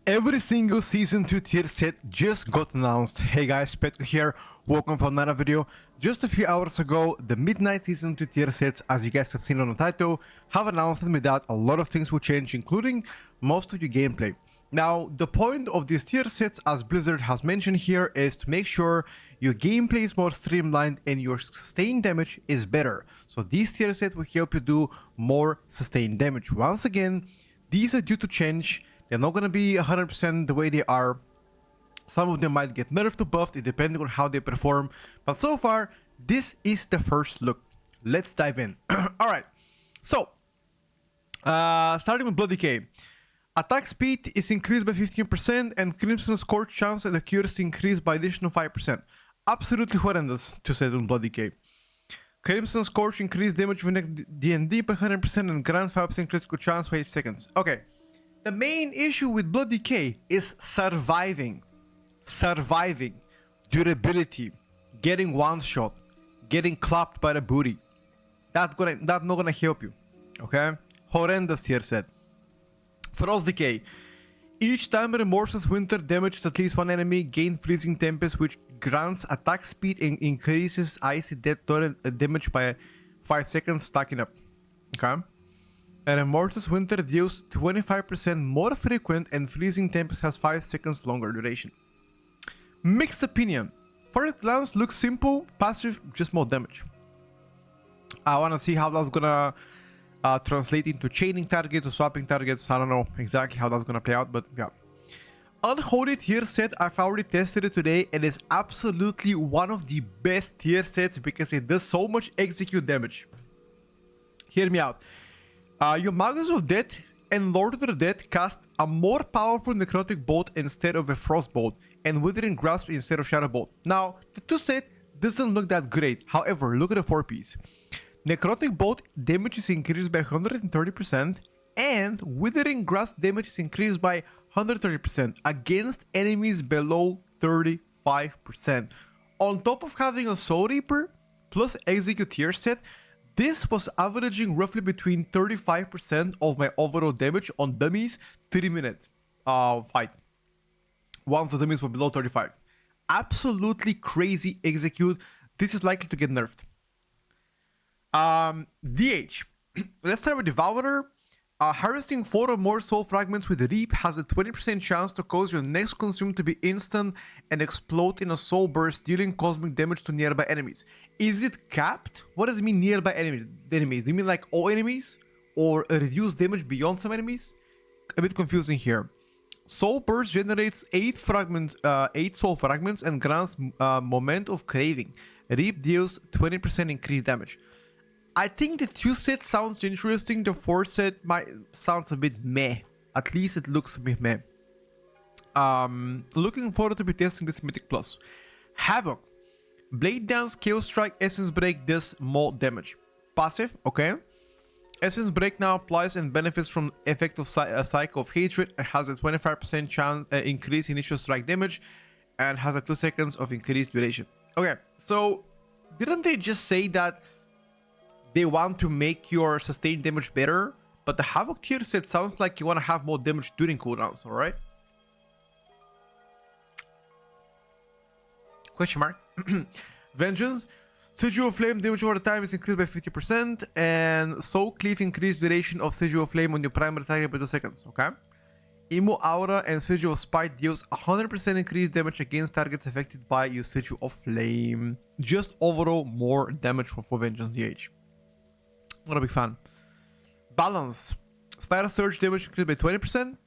Every single Season 2 tier set just got announced. Hey guys, Petko here, welcome for another video. Just a few hours ago, the Midnight Season 2 tier sets, as you guys have seen on the title, have announced them that a lot of things will change, including most of your gameplay. Now, the point of these tier sets, as Blizzard has mentioned here, is to make sure your gameplay is more streamlined and your sustained damage is better. So these tier sets will help you do more sustained damage. Once again, these are due to change. They're not going to be 100% the way they are. Some of them might get nerfed or buffed, depending on how they perform. But so far, this is the first look. Let's dive in. Alright, so starting with Blood Decay. Attack speed is increased by 15% and Crimson Scorch chance and accuracy increased by additional 5%. Absolutely horrendous to say on Blood Decay. Crimson Scorch increased damage when next D&D by 100% and grants 5% critical chance for 8 seconds. Okay. The main issue with Blood Decay is surviving, durability, getting one shot, getting clapped by the booty. That's not gonna help you, okay? Horrendous tier set. Frost Decay. Each time Remorseless Winter damages at least one enemy, gain Freezing Tempest, which grants attack speed and increases Icy Death damage by 5 seconds, stacking up, okay? And Remorseless Winter deals 25% more frequent and Freezing Tempest has 5 seconds longer duration. Mixed opinion. First glance looks simple, passive, just more damage. I wanna see how that's gonna translate into chaining targets or swapping targets. I don't know exactly how that's gonna play out, but yeah. Unholy tier set, I've already tested it today and it's absolutely one of the best tier sets because it does so much execute damage. Hear me out. Your Magus of Death and Lord of the Dead cast a more powerful Necrotic Bolt instead of a Frost Bolt, and Withering Grasp instead of Shadow Bolt. Now, the two set doesn't look that great, however, look at the 4-piece. Necrotic Bolt damage is increased by 130%, and Withering Grasp damage is increased by 130% against enemies below 35%. On top of having a Soul Reaper plus Execute tier set, this was averaging roughly between 35% of my overall damage on dummies 3-minute fight. Once the dummies were below 35. Absolutely crazy execute. This is likely to get nerfed. DH. Let's start with Devourer. Harvesting 4 or more soul fragments with Reap has a 20% chance to cause your next consume to be instant and explode in a soul burst, dealing cosmic damage to nearby enemies. Is it capped? What does it mean nearby enemies? Do you mean like all enemies? Or a reduced damage beyond some enemies? A bit confusing here. Soul burst generates 8 soul fragments and grants moment of craving. Reap deals 20% increased damage. I think the 2 set sounds interesting. The 4 set sounds a bit meh. At least it looks a bit meh. Looking forward to be testing this Mythic Plus. Havoc. Blade Dance, Chaos Strike, Essence Break does more damage. Passive, okay. Essence Break now applies and benefits from effect of Cycle of Hatred. It has a 25% chance increase initial strike damage and has a 2 seconds of increased duration. Okay, so didn't they just say that they want to make your sustained damage better? But the Havoc tier set sounds like you want to have more damage during cooldowns, alright? Question mark. Vengeance. Sigil of Flame damage over time is increased by 50%, and Soul Cleave increased duration of Sigil of Flame on your primary target by 2 seconds, okay? Emo Aura and Sigil of Spite deals 100% increased damage against targets affected by your Sigil of Flame. Just overall more damage for Vengeance DH. Not a big fan. Balance. Starter Surge damage increased by 20%.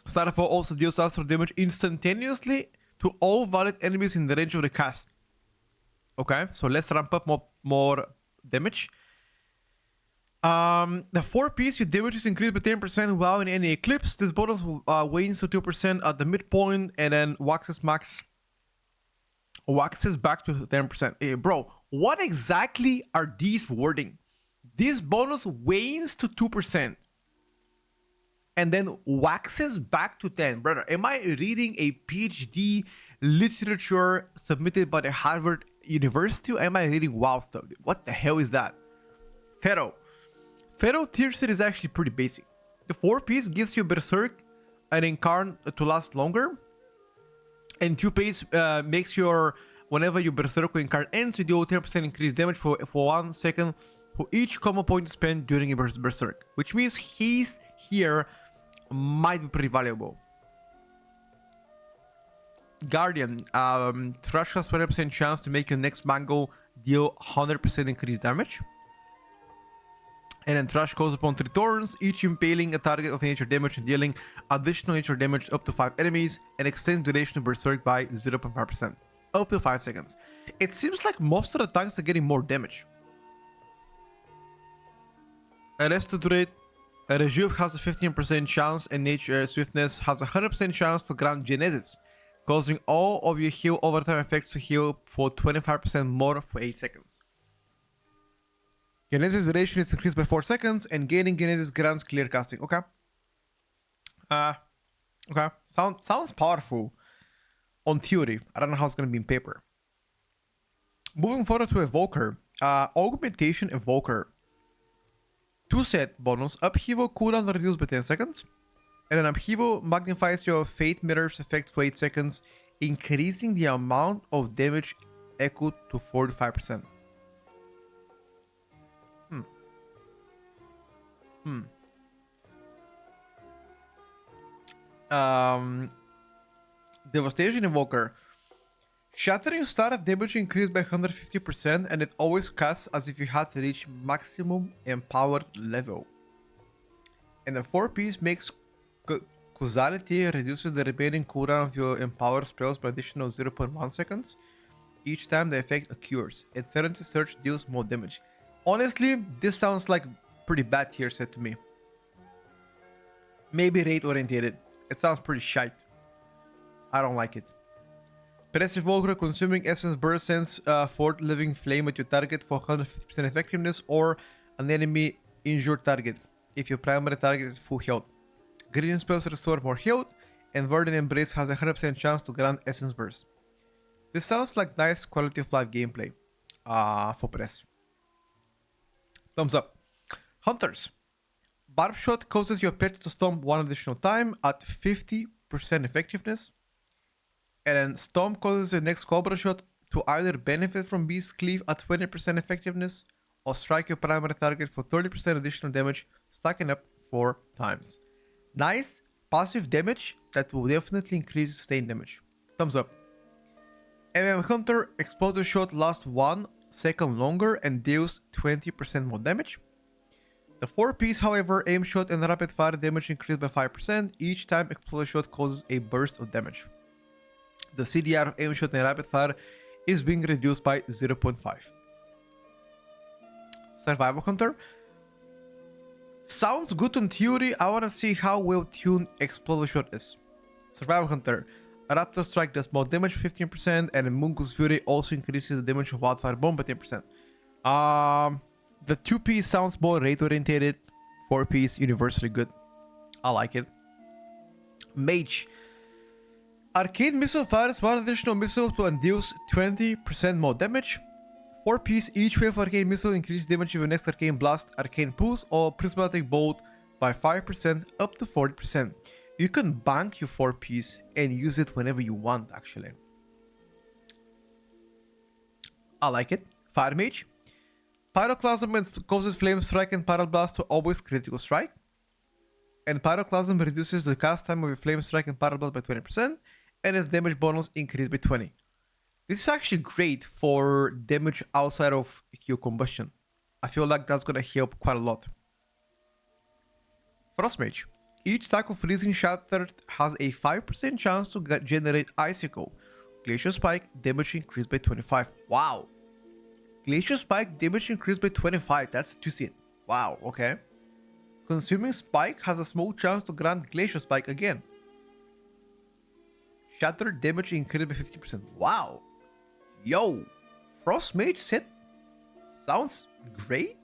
Starterfall also deals astral damage instantaneously to all valid enemies in the range of the cast. Okay, so let's ramp up more damage. The 4-piece, your damage is increased by 10% while in any eclipse. This bonus wanes to 2% at the midpoint and then waxes back to 10%. Hey, bro, what exactly are these wording? This bonus wanes to 2% and then waxes back to 10. Brother, am I reading a PhD literature submitted by the Harvard University, or am I reading WoW stuff? What the hell is that? Pharaoh tier set is actually pretty basic. The 4-piece gives you Berserk an Incarn to last longer. And 2 pace makes your, whenever your Berserker Incarn ends, you deal 10% increased damage for 1 second for each combo point spent during a Berserk. Which means he's here might be pretty valuable. Guardian, Thrush has 20% chance to make your next Mango deal 100% increased damage. And then Thrush goes upon 3 turns, each impaling a target of nature damage and dealing additional nature damage up to 5 enemies, and extends duration of Berserk by 0.5%, up to 5 seconds. It seems like most of the tanks are getting more damage. Arrested Druid, Rejuve has a 15% chance, and Nature Swiftness has a 100% chance to grant Genesis, causing all of your heal overtime effects to heal for 25% more for 8 seconds. Genesis duration is increased by 4 seconds, and gaining Genesis grants clear casting. Okay. Okay. Sounds powerful on theory. I don't know how it's gonna be in paper. Moving forward to Evoker. Augmentation Evoker. 2 set bonus. Upheaval cooldown reduced by 10 seconds. And then Upheaval magnifies your Fate Mirror's effect for 8 seconds, increasing the amount of damage echoed to 45%. Devastation Evoker. Shattering startup damage increased by 150%, and it always casts as if you had to reach maximum empowered level. And the 4-piece makes causality reduces the remaining cooldown of your empowered spells by additional 0.1 seconds each time the effect occurs. Eternity Search deals more damage. Honestly, this sounds like pretty bad tier set to me. Maybe rate oriented. It sounds pretty shite. I don't like it. Press Evoker, consuming essence burst sends forth living flame at your target for 150% effectiveness or an enemy injured target if your primary target is full health. Greeting spells restore more health, and Verdant Embrace has a 100% chance to grant essence burst. This sounds like nice quality of life gameplay for Press. Thumbs up. Hunters. Barb Shot causes your pet to stomp 1 additional time at 50% effectiveness. And then Stomp causes your next Cobra Shot to either benefit from Beast Cleave at 20% effectiveness or strike your primary target for 30% additional damage, stacking up 4 times. Nice passive damage that will definitely increase sustained damage. Thumbs up. Hunter Explosive Shot lasts 1 second longer and deals 20% more damage. The 4-piece, however, Aim Shot and Rapid Fire damage increased by 5% each time Explosive Shot causes a burst of damage. The CDR of Aim Shot and Rapid Fire is being reduced by 0.5. Survival Hunter. Sounds good in theory. I want to see how well tuned Explosive Shot is. Survival Hunter. Raptor Strike does more damage 15%, and Mungo's Fury also increases the damage of Wildfire Bomb by 10%. The 2-piece sounds more rate oriented. 4-piece universally good. I like it. Mage. Arcane Missile fires 1 additional missile to and deals 20% more damage. 4-piece, each wave of Arcane Missile increases damage of your next Arcane Blast, Arcane Pulse, or Prismatic Bolt by 5% up to 40%. You can bank your 4-piece and use it whenever you want, actually. I like it. Fire Mage. Pyroclasm causes Flame Strike and Pyroblast to always critical strike. And Pyroclasm reduces the cast time of your Flame Strike and Pyroblast by 20%, and its damage bonus increased by 20%. This is actually great for damage outside of your combustion. I feel like that's gonna help quite a lot. Frost Mage. Each stack of Freezing Shattered has a 5% chance to generate Icicle. Glacial Spike, damage increased by 25. Wow. Glacial Spike, damage increased by 25. That's a 2-set. Wow, okay. Consuming Spike has a small chance to grant Glacial Spike again. Shattered damage increased by 50%. Wow. Yo. Frost Mage set sounds great.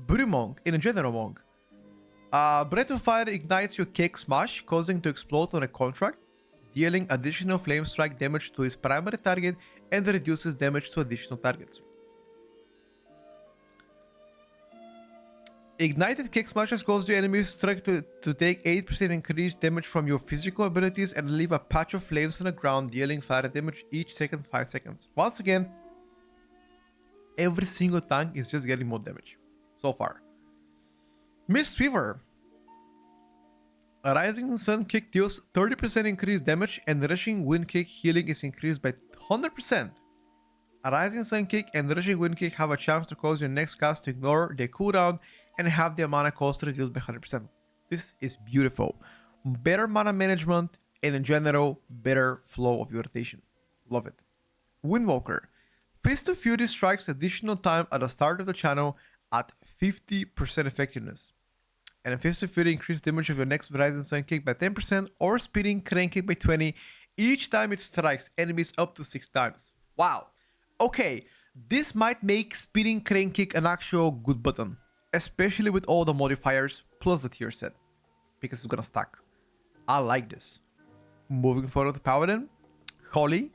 Brumong in a general monk. Breath of Fire ignites your Cake Smash, causing to explode on a contract, dealing additional Flame Strike damage to his primary target and reduces damage to additional targets. Ignited kick smashes cause your enemies strike to take 8% increased damage from your physical abilities and leave a patch of flames on the ground, dealing fire damage each second 5 seconds. Once again, every single tank is just getting more damage so far. Mistweaver. A Rising Sun kick deals 30% increased damage, and Rushing Wind kick healing is increased by 100%. A Rising Sun kick and Rushing Wind kick have a chance to cause your next cast to ignore their cooldown and have the mana cost reduced by 100%. This is beautiful. Better mana management and in general, better flow of your rotation. Love it. Windwalker. Fist of Fury strikes additional time at the start of the channel at 50% effectiveness. And a Fist of Fury increases damage of your next Rising Sun kick by 10% or Speeding Crane kick by 20 each time it strikes enemies up to 6 times. Wow. Okay, this might make Speeding Crane kick an actual good button, especially with all the modifiers plus the tier set, because it's gonna stack. I like this. Moving forward to Paladin. Holy.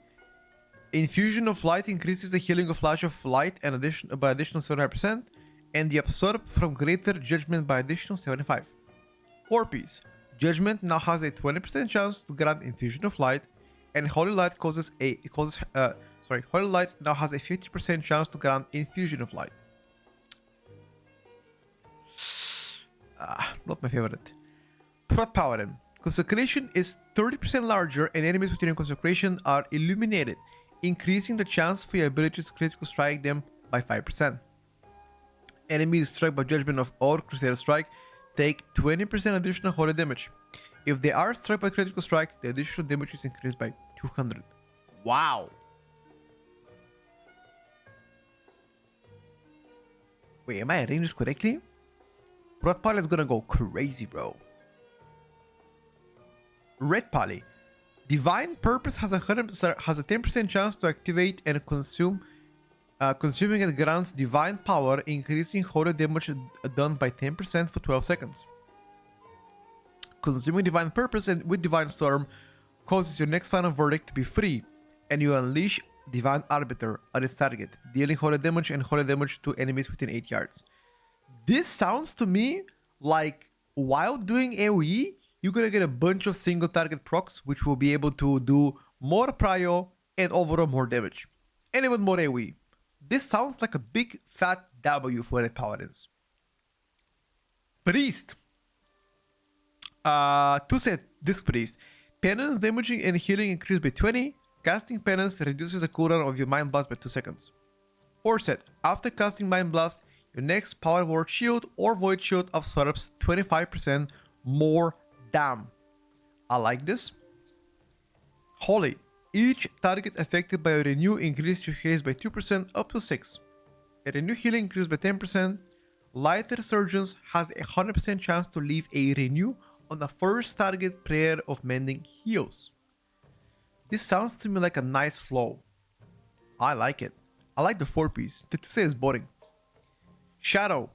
Infusion of Light increases the healing of Flash of Light and by additional 75%, and the Absorb from Greater Judgment by additional 75%. 4-piece. Judgment now has a 20% chance to grant Infusion of Light, and Holy Light Holy Light now has a 50% chance to grant Infusion of Light. Not my favorite. Prot Paladin. Consecration is 30% larger and enemies within Consecration are illuminated, increasing the chance for your ability to critical strike them by 5%. Enemies struck by Judgment or Crusader Strike take 20% additional holy damage. If they are struck by critical strike, the additional damage is increased by 200. Wow! Wait, am I reading this correctly? Red Pally is gonna go crazy, bro. Red Pally. Divine Purpose has a 10% chance to activate and consume. Consuming it grants Divine Power, increasing holy damage done by 10% for 12 seconds. Consuming Divine Purpose and with Divine Storm causes your next final verdict to be free, and you unleash Divine Arbiter on its target, dealing holy damage and holy damage to enemies within 8 yards. This sounds to me like while doing AoE, you're gonna get a bunch of single target procs, which will be able to do more prio and overall more damage, and even more AoE. This sounds like a big fat W for Red Paladins. Priest. 2-set Disc Priest. Penance, damaging, and healing increase by 20. Casting Penance reduces the cooldown of your Mind Blast by 2 seconds. 4-set. After casting Mind Blast, your next Power Word Shield or Void Shield absorbs 25% more damn. I like this. Holy. Each target affected by a renew increases your haste by 2% up to 6. A renew healing increases by 10%. Light Resurgence has a 100% chance to leave a renew on the first target Prayer of Mending heals. This sounds to me like a nice flow. I like it. I like the 4-piece. To say it's boring. Shadow.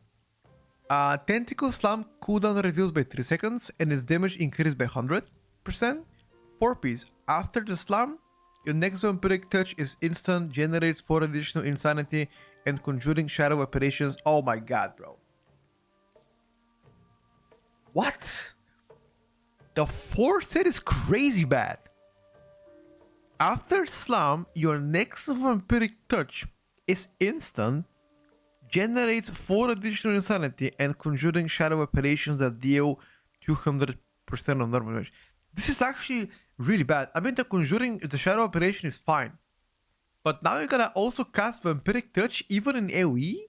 Tentacle Slam cooldown reduced by 3 seconds and its damage increased by 100%. 4-piece. After the slam, your next Vampiric Touch is instant, generates 4 additional insanity, and conjuring shadow operations. Oh my god, bro. What? The 4-set is crazy bad. After slam, your next Vampiric Touch is instant, generates 4 additional insanity, and conjuring shadow operations that deal 200% of normal damage. This is actually really bad. I mean, the shadow operation is fine. But now you're gonna also cast Vampiric Touch even in AoE?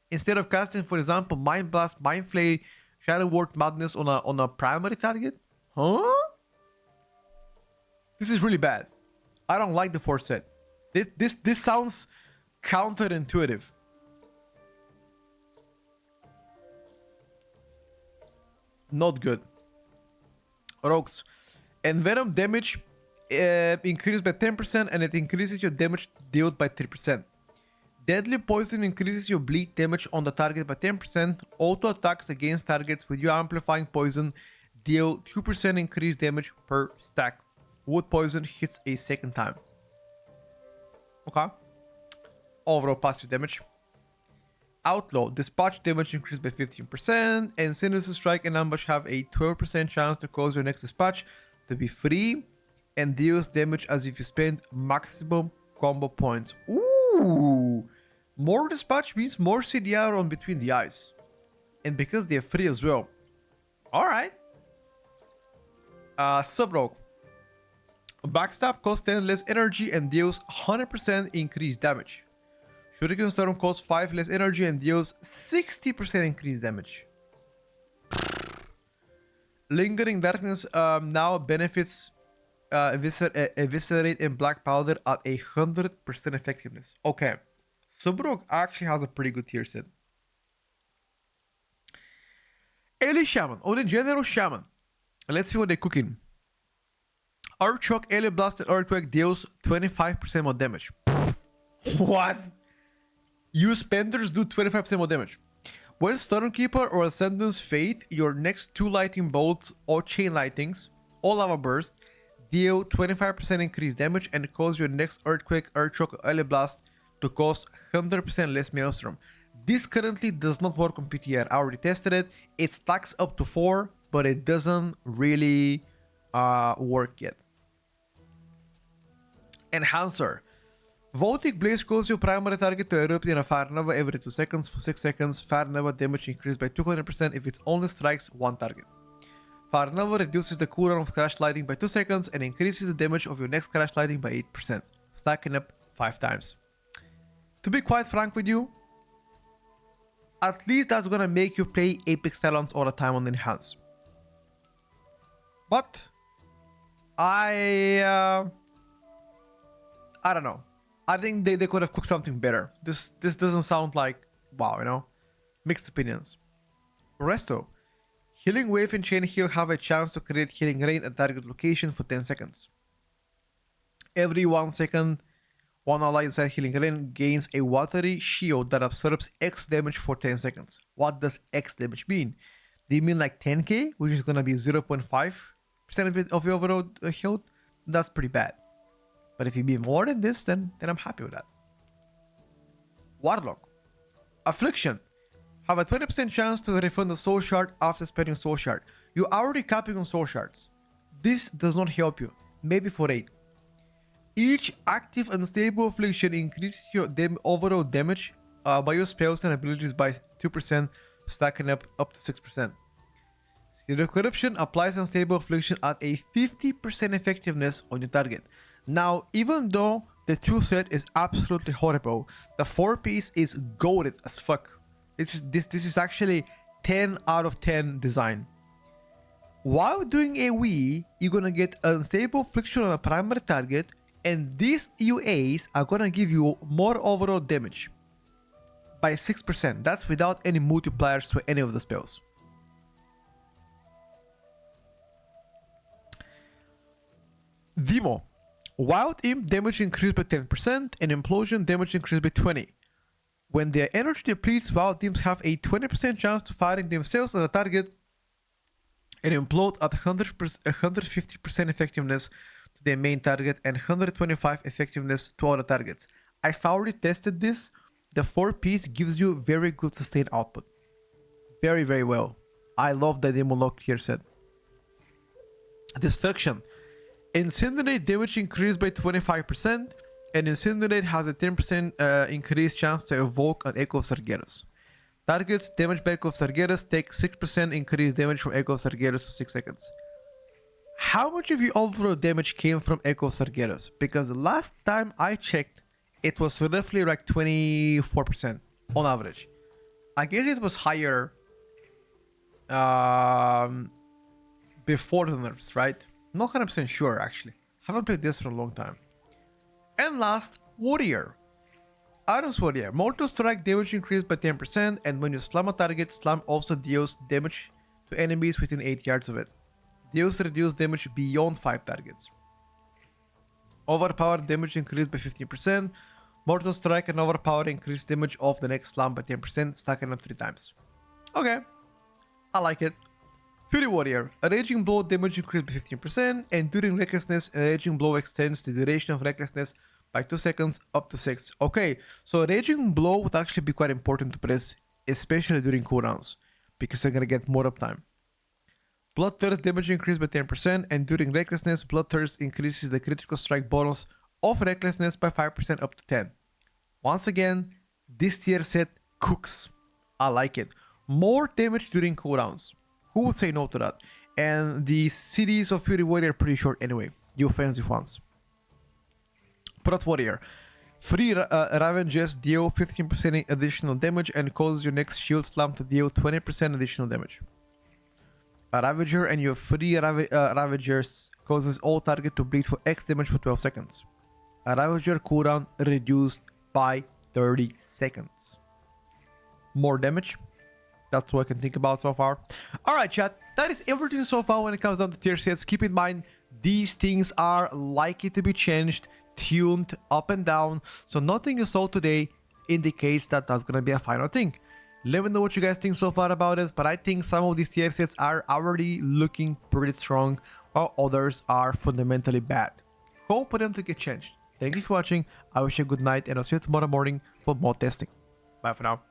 Instead of casting, for example, Mind Blast, Mind Flay, Shadow Word Madness on a primary target? Huh? This is really bad. I don't like the 4-set. This sounds counterintuitive. Not good. Rogues. Envenom damage increased by 10% and it increases your damage dealt by 3%. Deadly Poison increases your bleed damage on the target by 10%. Auto attacks against targets with your amplifying poison deal 2% increased damage per stack. Wood Poison hits a second time. Okay. Overall passive damage. Outlaw, dispatch damage increased by 15%, and Sinister Strike and Ambush have a 12% chance to cause your next dispatch to be free and deals damage as if you spend maximum combo points. Ooh! More dispatch means more CDR on between the eyes. And because they're free as well. Alright. Sub-Rogue. Backstab costs 10 less energy and deals 100% increased damage. Shuriken Storm costs 5 less energy and deals 60% increased damage. Lingering Darkness now benefits Eviscerate and Black Powder at 100% effectiveness. Okay. Sub-Rogue actually has a pretty good tier set. Elite Shaman, or the General Shaman. Let's see what they're cooking. Earthshock, Elite Blast, and Earthquake deals 25% more damage. What? You spenders do 25% more damage. When Stormkeeper or Ascendant's Fate, your next 2 lightning bolts or chain lightnings, or lava burst, deal 25% increased damage and cause your next Earthquake, Earthshock, or Elite Blast to cost 100% less Maelstrom. This currently does not work on PTR. I already tested it. It stacks up to 4, but it doesn't really work yet. Enhancer. Voltic Blaze causes your primary target to erupt in a fire nova every 2 seconds for 6 seconds. Fire nova damage increased by 200% if it only strikes one target. Fire nova reduces the cooldown of Crash Lightning by 2 seconds and increases the damage of your next Crash Lightning by 8%, stacking up 5 times. To be quite frank with you, at least that's gonna make you play Apex Talons all the time on Enhance. But I don't know. I think they could have cooked something better. This doesn't sound like wow, you know? Mixed opinions. Resto. Healing Wave and Chain Heal have a chance to create Healing Rain at target location for 10 seconds. Every 1 second, one ally inside Healing Rain gains a watery shield that absorbs X damage for 10 seconds. What does X damage mean? Do you mean like 10k, which is gonna be 0.5% of your overall health? That's pretty bad. But if you be more than this, then I'm happy with that. Warlock. Affliction. Have a 20% chance to refund a soul shard after spending soul shard. You're already capping on soul shards. This does not help you. Maybe for 8. Each active unstable affliction increases your overall damage by your spells and abilities by 2%, stacking up to 6%. Zero Corruption applies unstable affliction at a 50% effectiveness on your target. Now, even though the 2 set is absolutely horrible, the 4 piece is goated as fuck. This is actually 10 out of 10 design. While doing a Wii, you're gonna get unstable affliction on a primary target, and these UAs are gonna give you more overall damage by 6%. That's without any multipliers to any of the spells. Demo. Wild Imp damage increased by 10% and Implosion damage increased by 20%. When their energy depletes, Wild Imps have a 20% chance to firing themselves at a target and implode at 150% effectiveness to their main target and 125 effectiveness to other targets. I've already tested this. The 4 piece gives you very good sustained output. Very, very well. I love the Demo Lock tier set. Destruction. Incinerate damage increased by 25%, and Incinerate has a 10% increased chance to evoke an Echo of Sargeras. Targets damaged by Echo of Sargeras take 6% increased damage from Echo of Sargeras for 6 seconds. How much of your overall damage came from Echo of Sargeras? Because the last time I checked, it was roughly like 24% on average. I guess it was higher before the nerfs, right? Not 100% sure actually. Haven't played this for a long time. And last, Warrior. Iron's Warrior. Mortal Strike damage increased by 10%, and when you slam a target, slam also deals damage to enemies within 8 yards of it. Deals reduced damage beyond 5 targets. Overpowered damage increased by 15%. Mortal Strike and Overpower increased damage of the next slam by 10%, stacking up 3 times. Okay, I like it. Fury Warrior. A Raging Blow damage increased by 15%, and during Recklessness, a Raging Blow extends the duration of Recklessness By 2 seconds up to 6. Okay, so Raging Blow would actually be quite important to press, especially during cooldowns, because you're gonna get more uptime. Bloodthirst damage increase by 10%, and during Recklessness, Bloodthirst increases the critical strike bonus of Recklessness by 5% up to 10. Once again, this tier set cooks. I like it. More damage during cooldowns. Who would say no to that? And the cities of Fury Warrior are pretty short anyway, the offensive ones. Prot Warrior. Free Ravages deal 15% additional damage and causes your next shield slam to deal 20% additional damage. A Ravager and your free Ravagers causes all target to bleed for X damage for 12 seconds. A Ravager cooldown reduced by 30 seconds. More damage. That's what I can think about so far. Alright chat, that is everything so far when it comes down to tier sets. Keep in mind, these things are likely to be changed, tuned up and down. So nothing you saw today indicates that that's going to be a final thing. Let me know what you guys think so far about this, but I think some of these tier sets are already looking pretty strong, while others are fundamentally bad. Hope for them to get changed. Thank you for watching, I wish you a good night, and I'll see you tomorrow morning for more testing. Bye for now.